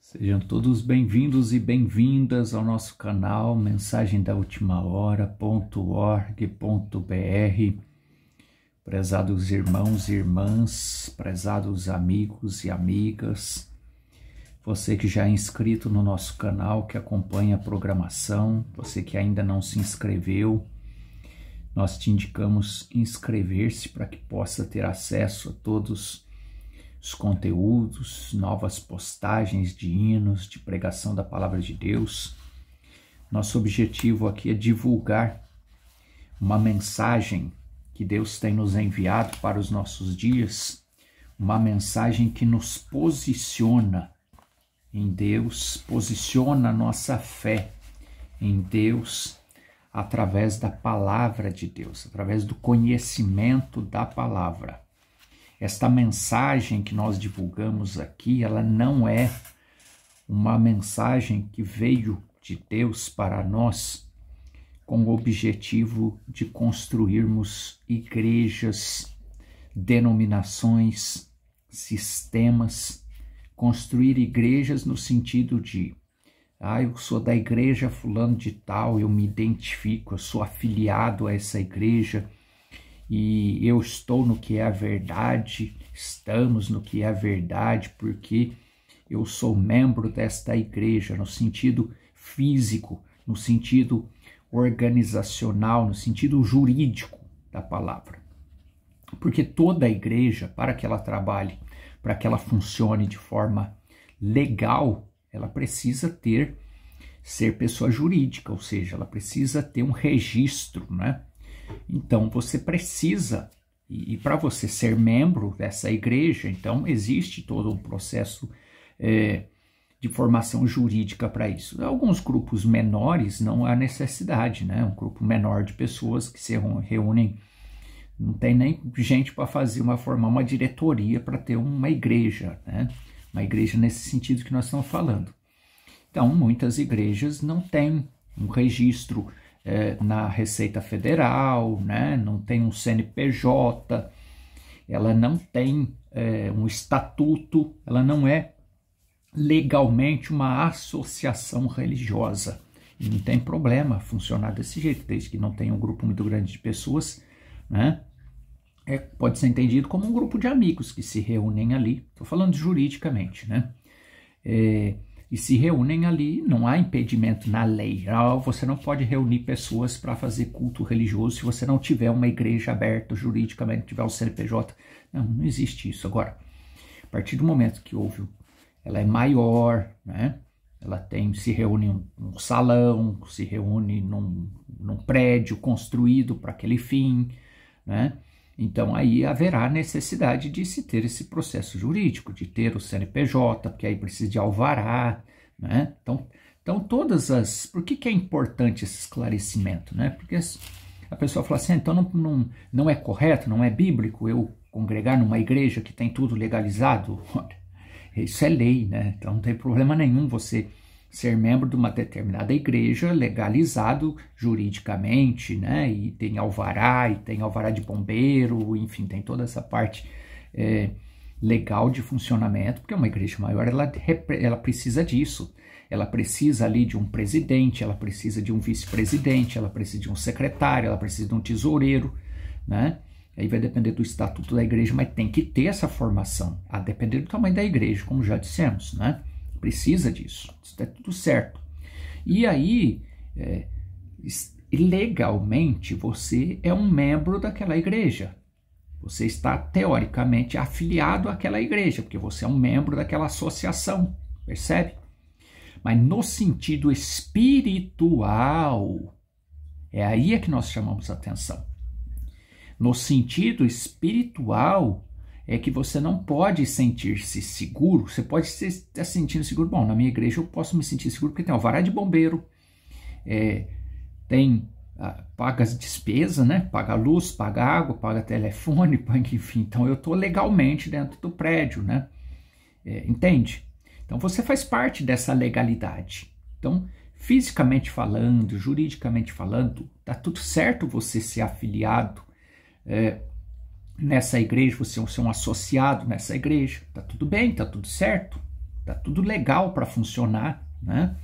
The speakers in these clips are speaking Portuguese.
Sejam todos bem-vindos e bem-vindas ao nosso canal mensagendaultimahora.org.br. Prezados irmãos e irmãs, prezados amigos e amigas, você que já é inscrito no nosso canal, que acompanha a programação, você que ainda não se inscreveu, nós te indicamos inscrever-se para que possa ter acesso a todos os conteúdos, novas postagens de hinos, de pregação da Palavra de Deus. Nosso objetivo aqui é divulgar uma mensagem que Deus tem nos enviado para os nossos dias, uma mensagem que nos posiciona em Deus, posiciona a nossa fé em Deus através da Palavra de Deus, através do conhecimento da Palavra. Esta mensagem que nós divulgamos aqui, ela não é uma mensagem que veio de Deus para nós com o objetivo de construirmos igrejas, denominações, sistemas, construir igrejas no sentido de eu sou da igreja fulano de tal, eu me identifico, eu sou afiliado a essa igreja, e eu estou no que é a verdade, estamos no que é a verdade, porque eu sou membro desta igreja, no sentido físico, no sentido organizacional, no sentido jurídico da palavra. Porque toda igreja, para que ela trabalhe, para que ela funcione de forma legal, ela precisa ser pessoa jurídica, ou seja, ela precisa ter um registro, né? Então, você precisa, e para você ser membro dessa igreja, então existe todo um processo de formação jurídica para isso. Alguns grupos menores não há necessidade, né? Um grupo menor de pessoas que se reúnem, não tem nem gente para formar uma diretoria para ter uma igreja, né? Uma igreja nesse sentido que nós estamos falando. Então, muitas igrejas não têm um registro na Receita Federal, né? Não tem um CNPJ, ela não tem um estatuto, ela não é legalmente uma associação religiosa. E não tem problema funcionar desse jeito, desde que não tenha um grupo muito grande de pessoas, né? Pode ser entendido como um grupo de amigos que se reúnem ali, estou falando juridicamente, né? E se reúnem ali, não há impedimento na lei. Você não pode reunir pessoas para fazer culto religioso se você não tiver uma igreja aberta juridicamente, tiver o CNPJ. Não existe isso. Agora, a partir do momento que ela é maior, né? Ela se reúne em um salão, se reúne num prédio construído para aquele fim, né? Então aí haverá necessidade de se ter esse processo jurídico, de ter o CNPJ, porque aí precisa de alvará, né? Então por que é importante esse esclarecimento, né? Porque a pessoa fala assim, então não é correto, não é bíblico eu congregar numa igreja que tem tudo legalizado? Isso é lei, né? Então não tem problema nenhum você ser membro de uma determinada igreja legalizado juridicamente, né? E tem alvará de bombeiro, enfim, tem toda essa parte legal de funcionamento, porque uma igreja maior, ela precisa disso. Ela precisa ali de um presidente, ela precisa de um vice-presidente, ela precisa de um secretário, ela precisa de um tesoureiro, né? Aí vai depender do estatuto da igreja, mas tem que ter essa formação, a depender do tamanho da igreja, como já dissemos, né? Precisa disso, está tudo certo. E aí, legalmente, você é um membro daquela igreja. Você está, teoricamente, afiliado àquela igreja, porque você é um membro daquela associação, percebe? Mas no sentido espiritual, é aí que nós chamamos a atenção. No sentido espiritual, é que você não pode sentir-se seguro. Você pode estar sentindo seguro. Bom, na minha igreja eu posso me sentir seguro porque tem alvará de bombeiro, paga as despesas, né? Paga luz, paga água, paga telefone, enfim. Então eu estou legalmente dentro do prédio, né? Entende? Então você faz parte dessa legalidade. Então, fisicamente falando, juridicamente falando, tá tudo certo você ser afiliado nessa igreja, você é um associado nessa igreja, tá tudo bem, tá tudo certo, tá tudo legal para funcionar, né?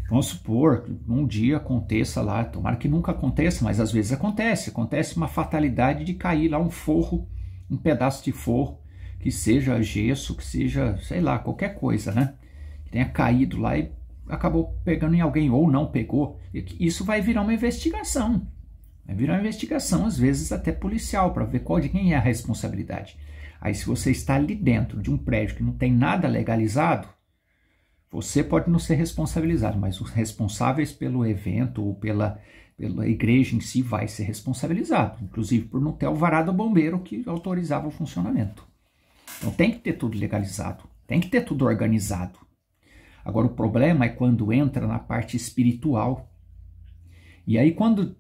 Vamos supor que um dia aconteça lá, tomara que nunca aconteça, mas às vezes acontece uma fatalidade de cair lá um forro, um pedaço de forro, que seja gesso, que seja, sei lá, qualquer coisa, né? Que tenha caído lá e acabou pegando em alguém ou não pegou. Isso vai virar uma investigação. Vai virar uma investigação, às vezes até policial, para ver qual de quem é a responsabilidade. Aí se você está ali dentro de um prédio que não tem nada legalizado, você pode não ser responsabilizado, mas os responsáveis pelo evento ou pela igreja em si vai ser responsabilizado, inclusive por não ter alvará do bombeiro que autorizava o funcionamento. Então tem que ter tudo legalizado, tem que ter tudo organizado. Agora o problema é quando entra na parte espiritual. E aí quando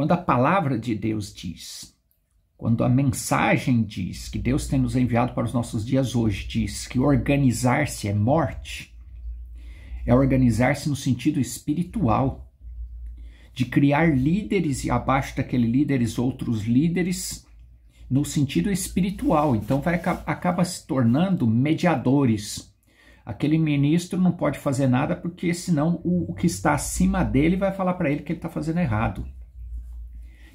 a palavra de Deus diz, quando a mensagem diz que Deus tem nos enviado para os nossos dias hoje, diz que organizar-se é morte, é organizar-se no sentido espiritual, de criar líderes e abaixo daquele líderes outros líderes, no sentido espiritual. Então acaba se tornando mediadores. Aquele ministro não pode fazer nada porque senão o que está acima dele vai falar para ele que ele está fazendo errado.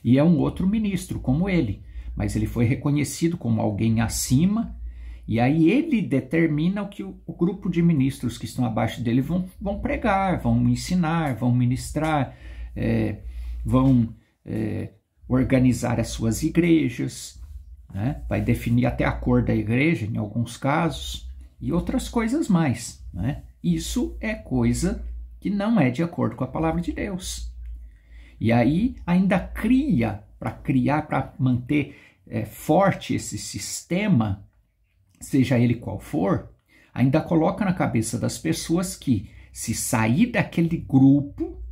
E é um outro ministro como ele, mas ele foi reconhecido como alguém acima, e aí ele determina o que o grupo de ministros que estão abaixo dele vão pregar, vão ensinar, vão ministrar, vão organizar as suas igrejas, né? Vai definir até a cor da igreja em alguns casos, e outras coisas mais, né? Isso é coisa que não é de acordo com a palavra de Deus. E aí ainda para manter forte esse sistema, seja ele qual for, ainda coloca na cabeça das pessoas que se sair daquele grupo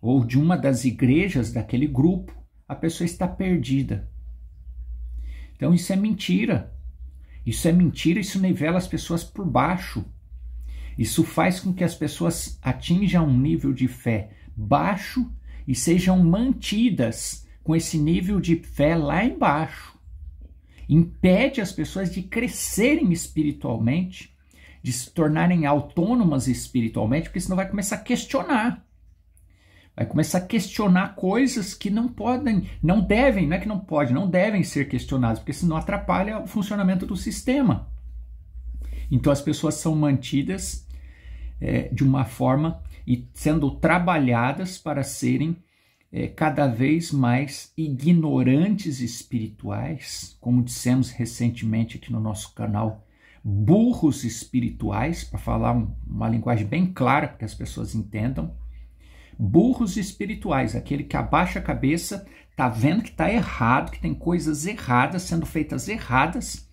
ou de uma das igrejas daquele grupo, a pessoa está perdida. Então isso é mentira. Isso é mentira, isso nivela as pessoas por baixo. Isso faz com que as pessoas atinjam um nível de fé baixo e sejam mantidas com esse nível de fé lá embaixo. Impede as pessoas de crescerem espiritualmente, de se tornarem autônomas espiritualmente, porque senão vai começar a questionar. Vai começar a questionar coisas que não podem, não devem, não é que não pode, não devem ser questionadas, porque senão atrapalha o funcionamento do sistema. Então as pessoas são mantidas de uma forma e sendo trabalhadas para serem cada vez mais ignorantes espirituais, como dissemos recentemente aqui no nosso canal, burros espirituais, para falar uma linguagem bem clara para que as pessoas entendam. Burros espirituais, aquele que abaixa a cabeça, está vendo que está errado, que tem coisas erradas, sendo feitas erradas,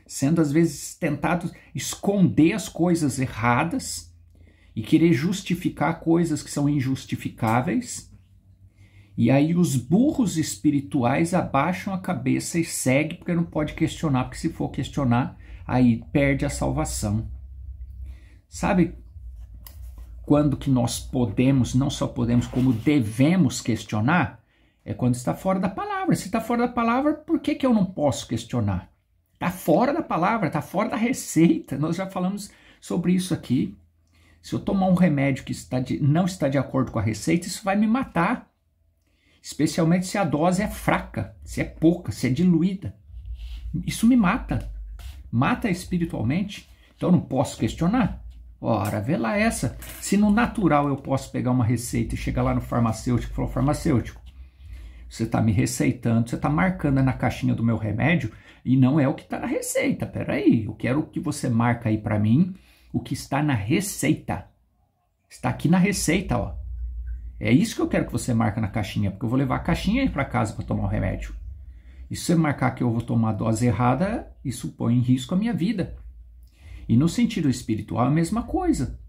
sendo às vezes tentado esconder as coisas erradas e querer justificar coisas que são injustificáveis. E aí os burros espirituais abaixam a cabeça e seguem, porque não pode questionar, porque se for questionar, aí perde a salvação. Sabe quando que nós podemos, não só podemos, como devemos questionar? É quando está fora da palavra. Se está fora da palavra, por que eu não posso questionar? Está fora da palavra, está fora da receita. Nós já falamos sobre isso aqui. Se eu tomar um remédio que não está de acordo com a receita, isso vai me matar. Especialmente se a dose é fraca, se é pouca, se é diluída. Isso me mata. Mata espiritualmente. Então eu não posso questionar. Ora, vê lá essa. Se no natural eu posso pegar uma receita e chegar lá no farmacêutico e falar, farmacêutico, você está me receitando, você está marcando na caixinha do meu remédio e não é o que está na receita. Peraí, eu quero que você marca aí para mim o que está na receita. Está aqui na receita, ó. É isso que eu quero que você marque na caixinha, porque eu vou levar a caixinha aí para casa para tomar o remédio. E se você marcar que eu vou tomar a dose errada, isso põe em risco a minha vida. E no sentido espiritual é a mesma coisa.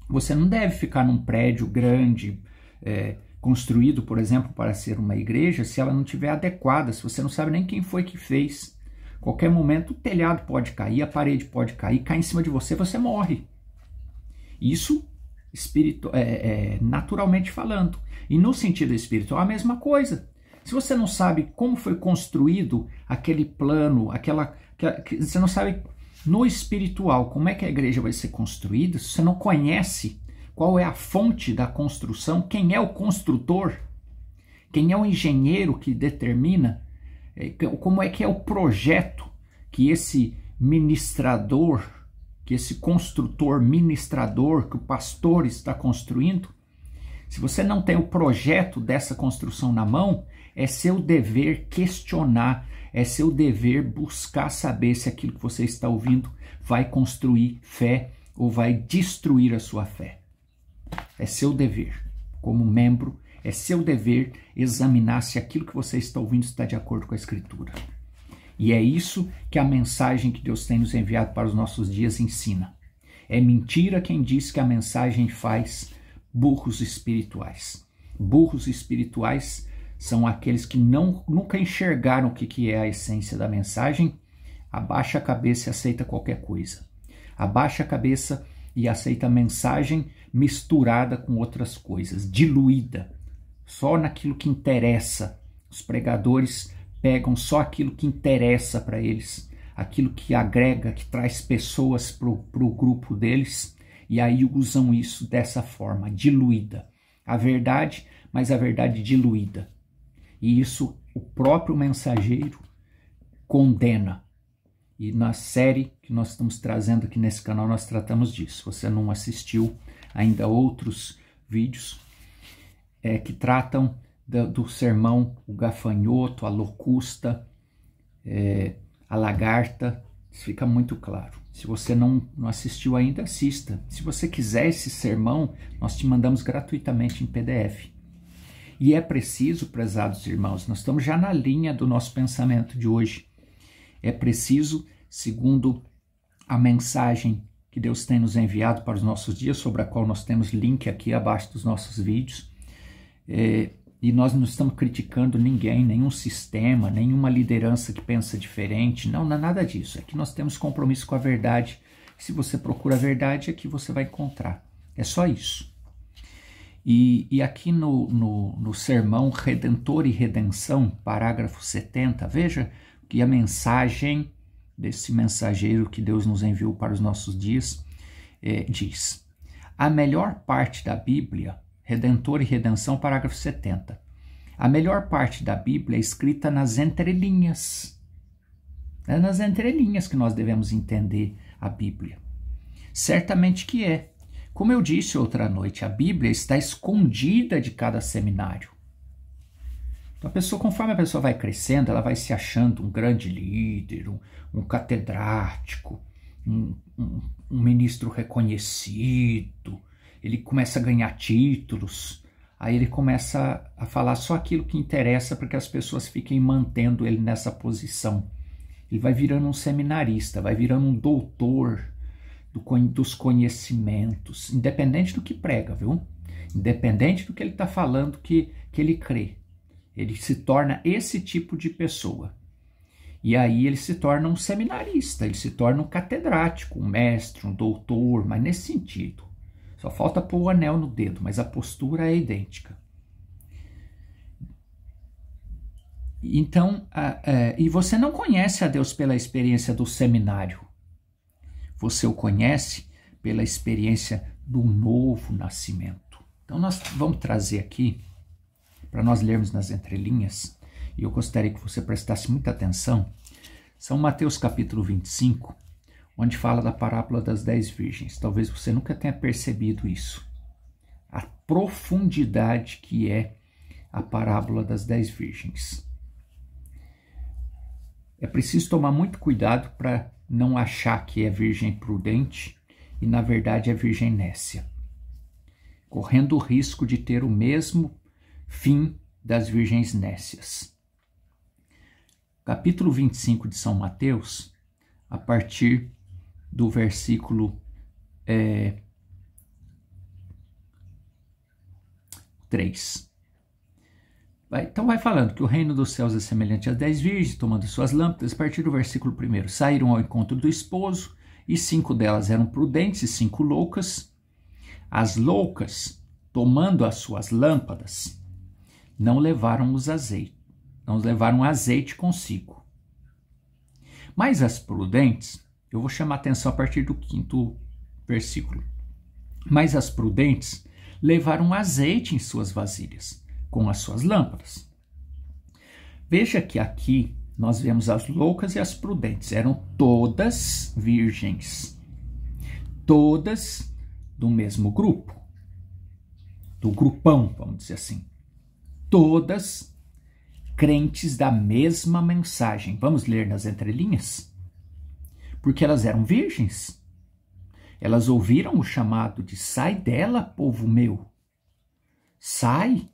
Você não deve ficar num prédio grande, construído, por exemplo, para ser uma igreja, se ela não estiver adequada, se você não sabe nem quem foi que fez. Qualquer momento o telhado pode cair, a parede pode cair, cai em cima de você, você morre. Isso naturalmente falando. E no sentido espiritual a mesma coisa. Se você não sabe como foi construído aquele plano, você não sabe no espiritual, como é que a igreja vai ser construída? Se você não conhece qual é a fonte da construção, quem é o construtor, quem é o engenheiro que determina, como é que é o projeto que esse ministrador, que esse construtor, ministrador, que o pastor está construindo. Se você não tem o projeto dessa construção na mão, é seu dever questionar, é seu dever buscar saber se aquilo que você está ouvindo vai construir fé ou vai destruir a sua fé. É seu dever, como membro, é seu dever examinar se aquilo que você está ouvindo está de acordo com a Escritura. E é isso que a mensagem que Deus tem nos enviado para os nossos dias ensina. É mentira quem diz que a mensagem faz burros espirituais. Burros espirituais são aqueles que nunca enxergaram o que é a essência da mensagem, abaixa a cabeça e aceita qualquer coisa. Abaixa a cabeça e aceita a mensagem misturada com outras coisas, diluída, só naquilo que interessa. Os pregadores pegam só aquilo que interessa para eles, aquilo que agrega, que traz pessoas para o grupo deles, e aí usam isso dessa forma, diluída. A verdade, mas a verdade diluída. E isso o próprio mensageiro condena. E na série que nós estamos trazendo aqui nesse canal, nós tratamos disso. Se você não assistiu ainda outros vídeos que tratam do sermão, o gafanhoto, a locusta, a lagarta, isso fica muito claro. Se você não assistiu ainda, assista. Se você quiser esse sermão, nós te mandamos gratuitamente em PDF. E é preciso, prezados irmãos, nós estamos já na linha do nosso pensamento de hoje. É preciso, segundo a mensagem que Deus tem nos enviado para os nossos dias, sobre a qual nós temos link aqui abaixo dos nossos vídeos, e nós não estamos criticando ninguém, nenhum sistema, nenhuma liderança que pensa diferente, não é nada disso. É que nós temos compromisso com a verdade. Se você procura a verdade, é que você vai encontrar. É só isso. E aqui no sermão Redentor e Redenção, parágrafo 70, veja que a mensagem desse mensageiro que Deus nos enviou para os nossos dias diz: a melhor parte da Bíblia, Redentor e Redenção, parágrafo 70, a melhor parte da Bíblia é escrita nas entrelinhas. É nas entrelinhas que nós devemos entender a Bíblia. Certamente que é. Como eu disse outra noite, a Bíblia está escondida de cada seminário. Então, conforme a pessoa vai crescendo, ela vai se achando um grande líder, um catedrático, um ministro reconhecido. Ele começa a ganhar títulos, aí ele começa a falar só aquilo que interessa para que as pessoas fiquem mantendo ele nessa posição. Ele vai virando um seminarista, vai virando um doutor dos conhecimentos, independente do que prega, viu? Independente do que ele está falando que ele crê. Ele se torna esse tipo de pessoa. E aí ele se torna um seminarista, ele se torna um catedrático, um mestre, um doutor, mas nesse sentido. Só falta pôr o anel no dedo, mas a postura é idêntica. Então, e você não conhece a Deus pela experiência do seminário. Você o conhece pela experiência do novo nascimento. Então nós vamos trazer aqui, para nós lermos nas entrelinhas, e eu gostaria que você prestasse muita atenção, São Mateus capítulo 25, onde fala da parábola das 10 virgens. Talvez você nunca tenha percebido isso. A profundidade que é a parábola das 10 virgens. É preciso tomar muito cuidado para não achar que é virgem prudente e, na verdade, é virgem nécia, correndo o risco de ter o mesmo fim das virgens nécias. Capítulo 25 de São Mateus, a partir do versículo 3. Então vai falando que o reino dos céus é semelhante às 10 virgens, tomando suas lâmpadas. A partir do versículo 1, saíram ao encontro do esposo, e 5 delas eram prudentes e 5 loucas. As loucas, tomando as suas lâmpadas, não levaram azeite consigo. Mas as prudentes Eu vou chamar atenção a partir do 5º versículo. Mas as prudentes levaram azeite em suas vasilhas, com as suas lâmpadas. Veja que aqui nós vemos as loucas e as prudentes. Eram todas virgens. Todas do mesmo grupo. Do grupão, vamos dizer assim. Todas crentes da mesma mensagem. Vamos ler nas entrelinhas? Porque elas eram virgens. Elas ouviram o chamado de sai dela, povo meu. Sai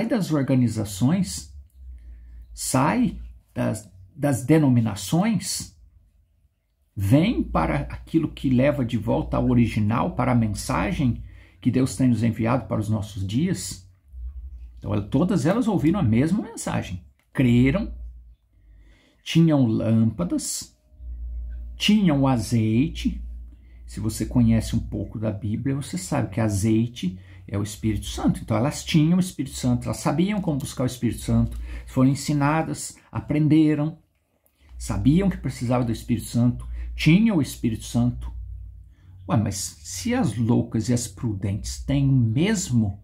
das organizações, sai das denominações, vem para aquilo que leva de volta ao original, para a mensagem que Deus tem nos enviado para os nossos dias. Então, todas elas ouviram a mesma mensagem, creram, tinham lâmpadas, tinham azeite. Se você conhece um pouco da Bíblia, você sabe que azeite é o Espírito Santo. Então, elas tinham o Espírito Santo, elas sabiam como buscar o Espírito Santo, foram ensinadas, aprenderam, sabiam que precisava do Espírito Santo, tinham o Espírito Santo. Ué, mas se as loucas e as prudentes têm o mesmo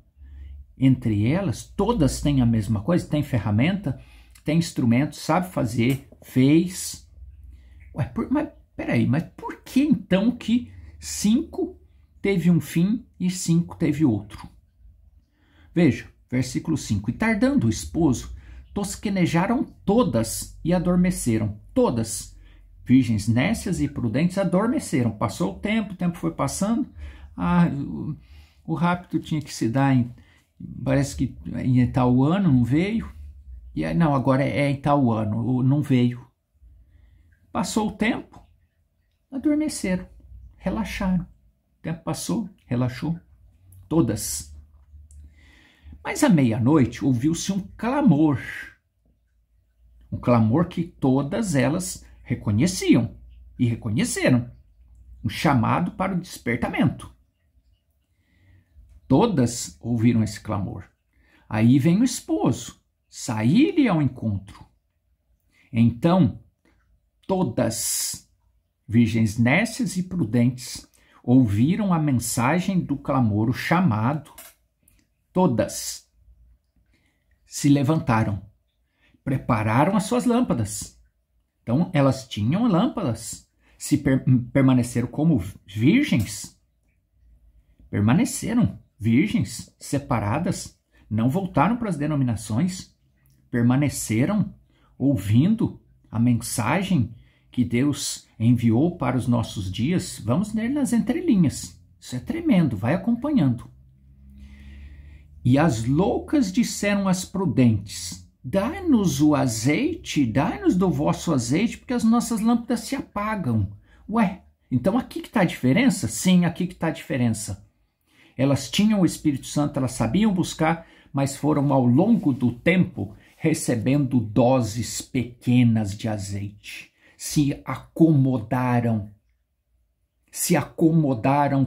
entre elas, todas têm a mesma coisa, têm ferramenta, têm instrumento, sabe fazer, fez. Ué, mas peraí, mas por que então que 5 teve um fim e 5 teve outro? Veja, versículo 5. E tardando o esposo, tosquenejaram todas e adormeceram. Todas, virgens nécias e prudentes, adormeceram. Passou o tempo foi passando. O rapto tinha que se dar parece que em tal ano, não veio. E aí, não, agora é em tal ano, não veio. Passou o tempo, adormeceram, relaxaram. O tempo passou, relaxou. Todas. Mas à meia-noite ouviu-se um clamor. Um clamor que todas elas reconheciam e reconheceram. Um chamado para o despertamento. Todas ouviram esse clamor. Aí vem o esposo, sair-lhe ao encontro. Então, todas, virgens nécias e prudentes, ouviram a mensagem do clamor, o chamado. Todas se levantaram, prepararam as suas lâmpadas. Então, elas tinham lâmpadas. Se permaneceram como virgens, permaneceram virgens, separadas, não voltaram para as denominações, permaneceram ouvindo a mensagem que Deus enviou para os nossos dias. Vamos ler nas entrelinhas. Isso é tremendo, vai acompanhando. E as loucas disseram às prudentes: dai-nos o azeite, dai-nos do vosso azeite, porque as nossas lâmpadas se apagam. Ué, então aqui que está a diferença? Sim, aqui que está a diferença. Elas tinham o Espírito Santo, elas sabiam buscar, mas foram ao longo do tempo recebendo doses pequenas de azeite. Se acomodaram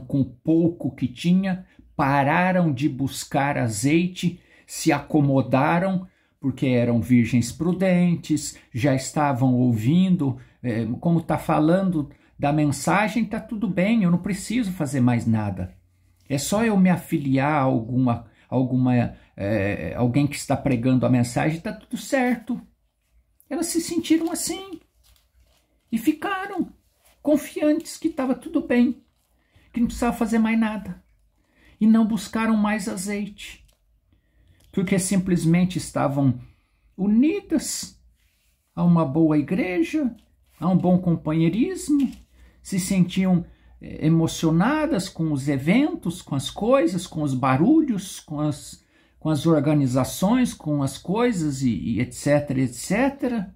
com o pouco que tinha, pararam de buscar azeite, se acomodaram porque eram virgens prudentes, já estavam ouvindo, como está falando da mensagem, está tudo bem, eu não preciso fazer mais nada. É só eu me afiliar a alguém que está pregando a mensagem, está tudo certo. Elas se sentiram assim e ficaram confiantes que estava tudo bem, que não precisava fazer mais nada. E não buscaram mais azeite, porque simplesmente estavam unidas a uma boa igreja, a um bom companheirismo, se sentiam emocionadas com os eventos, com as coisas, com os barulhos, com as organizações, com as coisas e etc, etc.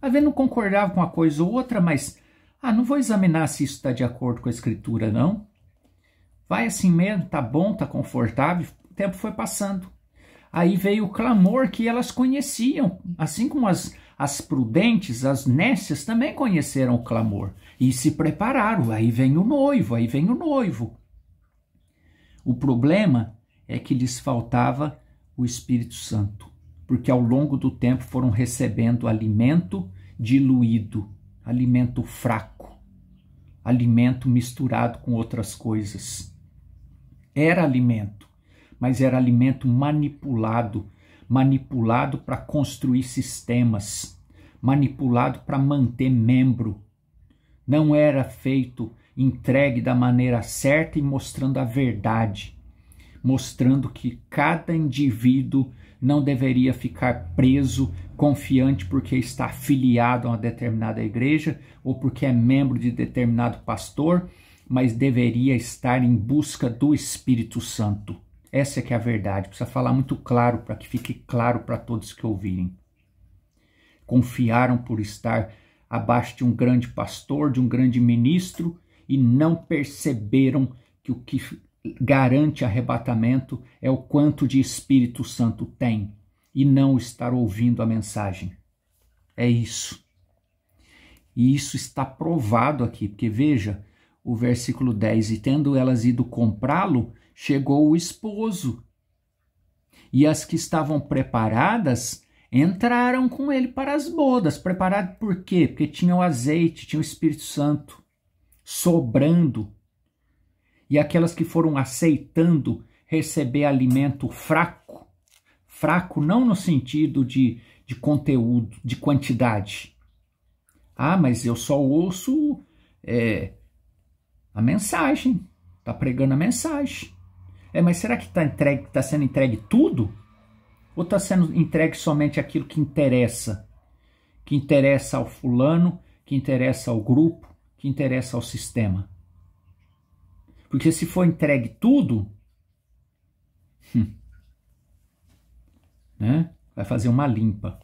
Às vezes não concordava com uma coisa ou outra, mas não vou examinar se isso está de acordo com a Escritura, não. Vai assim mesmo, tá bom, tá confortável. O tempo foi passando. Aí veio o clamor que elas conheciam, assim como as prudentes, as nécias também conheceram o clamor e se prepararam. Aí vem o noivo. O problema é que lhes faltava o Espírito Santo, porque ao longo do tempo foram recebendo alimento diluído, alimento fraco. alimento misturado com outras coisas. Era alimento, mas era alimento manipulado para construir sistemas, manipulado para manter membro. Não era feito, entregue da maneira certa e mostrando a verdade, mostrando que cada indivíduo não deveria ficar preso, confiante porque está afiliado a uma determinada igreja ou porque é membro de determinado pastor, mas deveria estar em busca do Espírito Santo. Essa é que é a verdade, precisa falar muito claro para que fique claro para todos que ouvirem. Confiaram por estar abaixo de um grande pastor, de um grande ministro, e não perceberam que o que garante arrebatamento é o quanto de Espírito Santo tem, e não estar ouvindo a mensagem. É isso. E isso está provado aqui, porque veja o versículo 10, e tendo elas ido comprá-lo, chegou o esposo, e as que estavam preparadas entraram com ele para as bodas. Preparado por quê? Porque tinha o azeite, tinha o Espírito Santo sobrando. E aquelas que foram aceitando receber alimento fraco, fraco não no sentido de conteúdo, de quantidade. Ah, mas eu só ouço a mensagem, está pregando a mensagem. Mas será que está sendo entregue tudo? Ou está sendo entregue somente aquilo que interessa? Que interessa ao fulano, que interessa ao grupo, que interessa ao sistema? Porque se for entregue tudo, né, vai fazer uma limpa.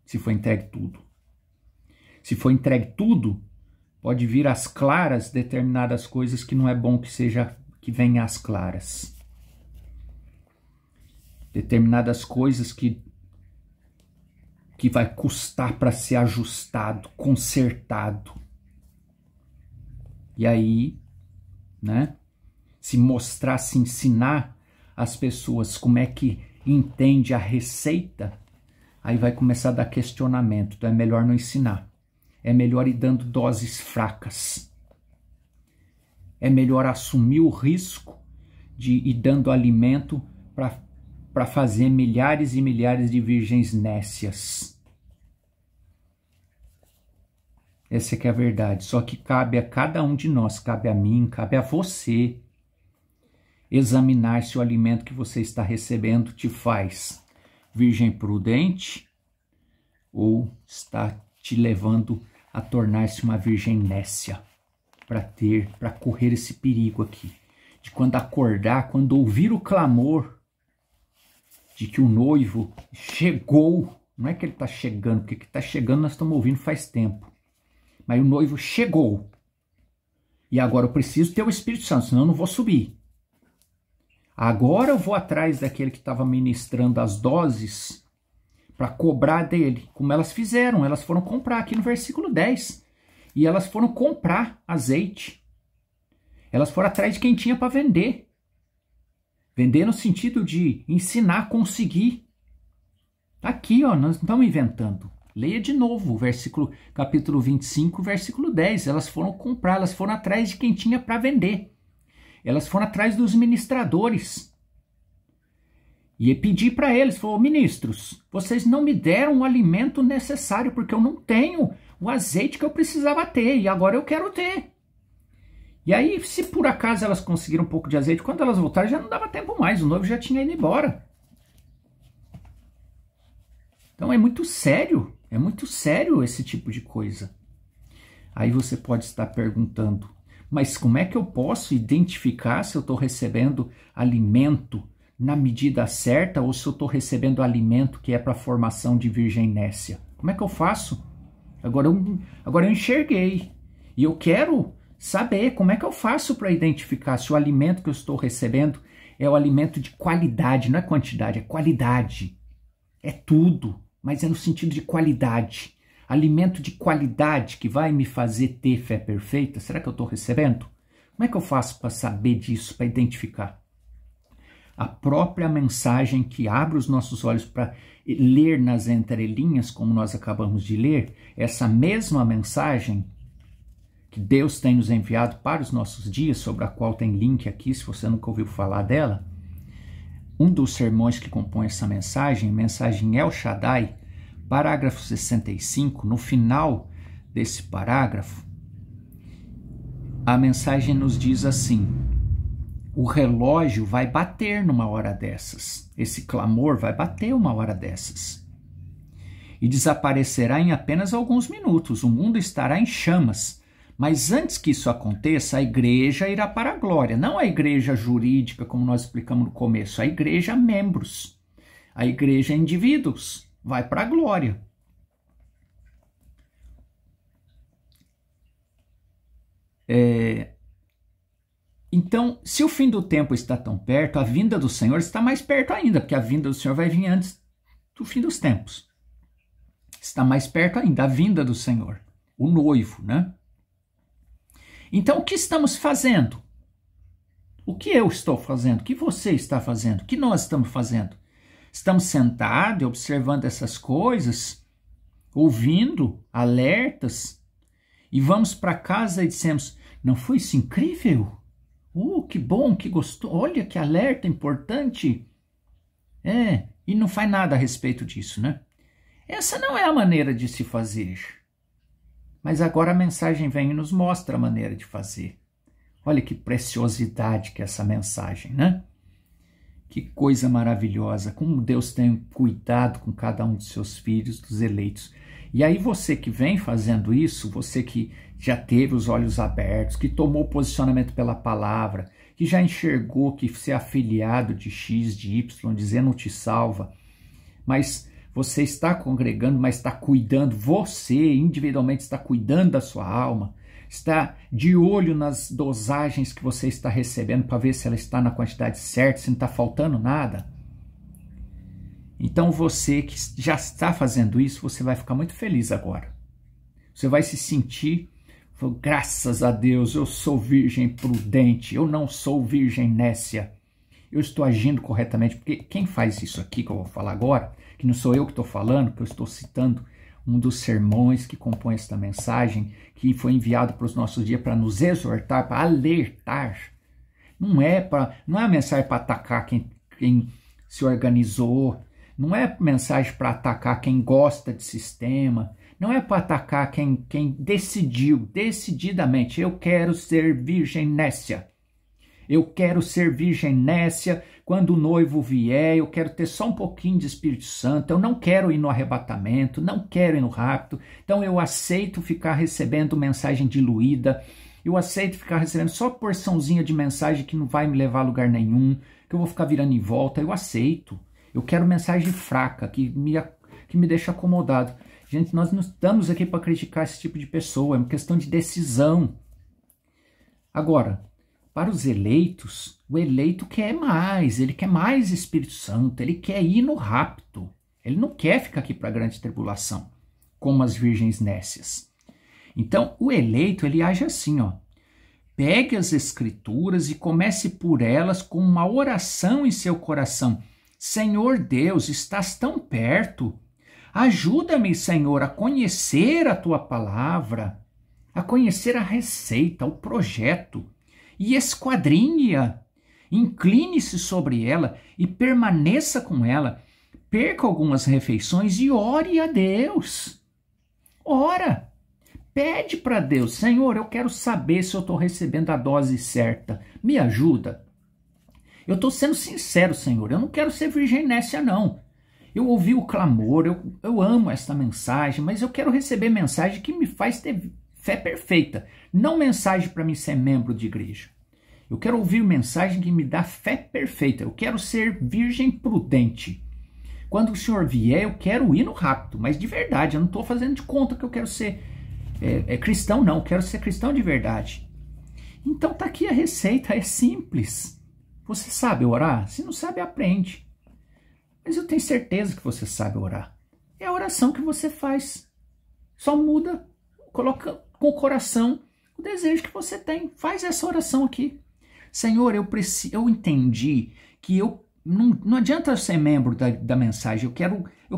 Se for entregue tudo. Se for entregue tudo, pode vir às claras determinadas coisas que não é bom que venha às claras. Determinadas coisas que vai custar para ser ajustado, consertado. E aí, né, se mostrar, se ensinar as pessoas como é que entende a receita, aí vai começar a dar questionamento. Então é melhor não ensinar. É melhor ir dando doses fracas. É melhor assumir o risco de ir dando alimento para fazer milhares e milhares de virgens nécias. Essa é que é a verdade. Só que cabe a cada um de nós, cabe a mim, cabe a você, examinar se o alimento que você está recebendo te faz virgem prudente ou está te levando a tornar-se uma virgem nécia, para correr esse perigo aqui. De quando acordar, quando ouvir o clamor de que o noivo chegou, não é que ele está chegando, porque que está chegando nós estamos ouvindo faz tempo, mas o noivo chegou, e agora eu preciso ter o Espírito Santo, senão eu não vou subir. Agora eu vou atrás daquele que estava ministrando as doses para cobrar dele, como elas fizeram, elas foram comprar aqui no versículo 10, e elas foram comprar azeite, elas foram atrás de quem tinha para vender. Vender no sentido de ensinar a conseguir. Aqui, ó, nós não estamos inventando. Leia de novo o capítulo 25, versículo 10. Elas foram comprar, elas foram atrás de quem tinha para vender. Elas foram atrás dos ministradores. E pedir para eles, falou: ministros, vocês não me deram o alimento necessário, porque eu não tenho o azeite que eu precisava ter, e agora eu quero ter. E aí, se por acaso elas conseguiram um pouco de azeite, quando elas voltaram já não dava tempo mais, o noivo já tinha ido embora. Então é muito sério esse tipo de coisa. Aí você pode estar perguntando, mas como é que eu posso identificar se eu estou recebendo alimento na medida certa ou se eu estou recebendo alimento que é para a formação de virgem nécia? Como é que eu faço? Agora eu enxerguei e eu quero saber como é que eu faço para identificar se o alimento que eu estou recebendo é o alimento de qualidade, não é quantidade, é qualidade. É tudo, mas é no sentido de qualidade. Alimento de qualidade que vai me fazer ter fé perfeita, será que eu estou recebendo? Como é que eu faço para saber disso, para identificar? A própria mensagem que abre os nossos olhos para ler nas entrelinhas, como nós acabamos de ler, essa mesma mensagem que Deus tem nos enviado para os nossos dias, sobre a qual tem link aqui, se você nunca ouviu falar dela. Um dos sermões que compõe essa mensagem El Shaddai, parágrafo 65, no final desse parágrafo, a mensagem nos diz assim: o relógio vai bater numa hora dessas, esse clamor vai bater uma hora dessas, e desaparecerá em apenas alguns minutos, o mundo estará em chamas. Mas antes que isso aconteça, a igreja irá para a glória. Não a igreja jurídica, como nós explicamos no começo, a igreja membros, a igreja indivíduos, vai para a glória. Então, se o fim do tempo está tão perto, a vinda do Senhor está mais perto ainda, porque a vinda do Senhor vai vir antes do fim dos tempos. Está mais perto ainda a vinda do Senhor, o noivo, né? Então, o que estamos fazendo? O que eu estou fazendo? O que você está fazendo? O que nós estamos fazendo? Estamos sentados observando essas coisas, ouvindo alertas, e vamos para casa e dissemos: não foi isso incrível? Que bom, que gostoso, olha que alerta importante. E não faz nada a respeito disso, né? Essa não é a maneira de se fazer. Mas agora a mensagem vem e nos mostra a maneira de fazer. Olha que preciosidade que é essa mensagem, né? Que coisa maravilhosa, como Deus tem cuidado com cada um dos seus filhos, dos eleitos. E aí você que vem fazendo isso, você que já teve os olhos abertos, que tomou posicionamento pela palavra, que já enxergou que ser afiliado de X, de Y, dizer não te salva, mas você está congregando, mas está cuidando, você individualmente está cuidando da sua alma, está de olho nas dosagens que você está recebendo para ver se ela está na quantidade certa, se não está faltando nada. Então você que já está fazendo isso, você vai ficar muito feliz agora. Você vai se sentir, graças a Deus, eu sou virgem prudente, eu não sou virgem nécia. Eu estou agindo corretamente, porque quem faz isso aqui que eu vou falar agora, que não sou eu que estou falando, que eu estou citando um dos sermões que compõe esta mensagem, que foi enviado para os nossos dias para nos exortar, para alertar. Não é a mensagem para atacar quem se organizou, não é mensagem para atacar quem gosta de sistema, não é para atacar quem decidiu, decididamente, eu quero ser virgem nécia. Eu quero ser virgem nécia, quando o noivo vier, eu quero ter só um pouquinho de Espírito Santo, eu não quero ir no arrebatamento, não quero ir no rapto, então eu aceito ficar recebendo mensagem diluída, eu aceito ficar recebendo só porçãozinha de mensagem que não vai me levar a lugar nenhum, que eu vou ficar virando em volta, eu aceito. Eu quero mensagem fraca, que me deixa acomodado. Gente, nós não estamos aqui para criticar esse tipo de pessoa, é uma questão de decisão. Agora, para os eleitos, o eleito quer mais, ele quer mais Espírito Santo, ele quer ir no rapto, ele não quer ficar aqui para a grande tribulação, como as virgens nécias. Então, o eleito, ele age assim, pegue as escrituras e comece por elas com uma oração em seu coração. Senhor Deus, estás tão perto, ajuda-me, Senhor, a conhecer a tua palavra, a conhecer a receita, o projeto, e esquadrinhe-a, incline-se sobre ela e permaneça com ela, perca algumas refeições e ore a Deus. Ora, pede para Deus, Senhor, eu quero saber se eu estou recebendo a dose certa, me ajuda. Eu estou sendo sincero, Senhor, eu não quero ser virgem nécia, não. Eu ouvi o clamor, eu amo esta mensagem, mas eu quero receber mensagem que me faz ter fé perfeita, não mensagem para mim ser membro de igreja. Eu quero ouvir mensagem que me dá fé perfeita, eu quero ser virgem prudente. Quando o Senhor vier, eu quero ir no rapto, mas de verdade, eu não estou fazendo de conta que eu quero ser cristão, não, eu quero ser cristão de verdade. Então tá aqui a receita, é simples. Você sabe orar? Se não sabe, aprende. Mas eu tenho certeza que você sabe orar. É a oração que você faz. Só muda, coloca com o coração o desejo que você tem. Faz essa oração aqui. Senhor, eu entendi que não adianta eu ser membro da mensagem. Eu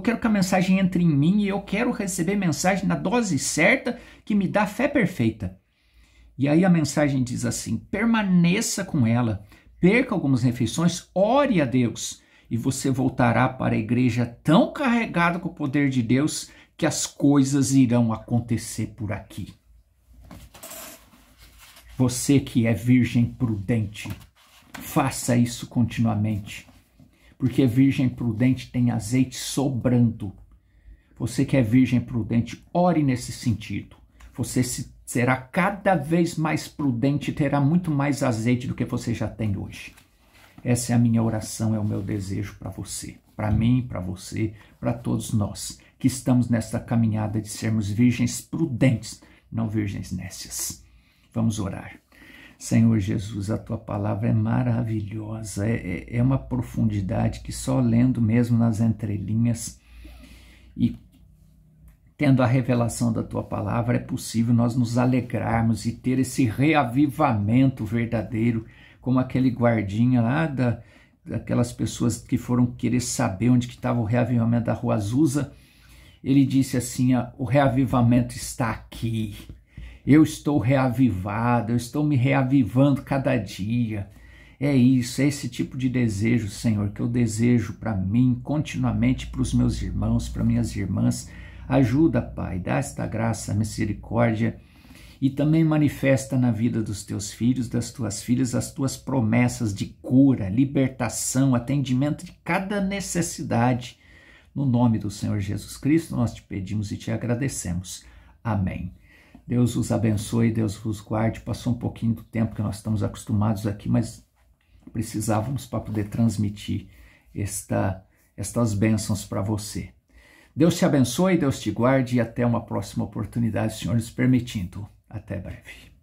quero que a mensagem entre em mim e eu quero receber mensagem na dose certa que me dá fé perfeita. E aí a mensagem diz assim: permaneça com ela, perca algumas refeições, ore a Deus, e você voltará para a igreja tão carregado com o poder de Deus que as coisas irão acontecer por aqui. Você que é virgem prudente, faça isso continuamente, porque virgem prudente tem azeite sobrando. Você que é virgem prudente, ore nesse sentido. Você será cada vez mais prudente e terá muito mais azeite do que você já tem hoje. Essa é a minha oração, é o meu desejo para você, para mim, para você, para todos nós que estamos nessa caminhada de sermos virgens prudentes, não virgens nécias. Vamos orar. Senhor Jesus, a tua palavra é maravilhosa, é uma profundidade que só lendo mesmo nas entrelinhas e tendo a revelação da tua palavra é possível nós nos alegrarmos e ter esse reavivamento verdadeiro, como aquele guardinha lá daquelas pessoas que foram querer saber onde que estava o reavivamento da Rua Azusa. Ele disse assim: o reavivamento está aqui. Eu estou reavivado, eu estou me reavivando cada dia. É isso, é esse tipo de desejo, Senhor, que eu desejo para mim, continuamente para os meus irmãos, para minhas irmãs. Ajuda, Pai, dá esta graça, misericórdia e também manifesta na vida dos teus filhos, das tuas filhas, as tuas promessas de cura, libertação, atendimento de cada necessidade. No nome do Senhor Jesus Cristo, nós te pedimos e te agradecemos. Amém. Deus os abençoe, Deus vos guarde. Passou um pouquinho do tempo que nós estamos acostumados aqui, mas precisávamos para poder transmitir estas bênçãos para você. Deus te abençoe, Deus te guarde e até uma próxima oportunidade, Senhor nos permitindo. Até breve.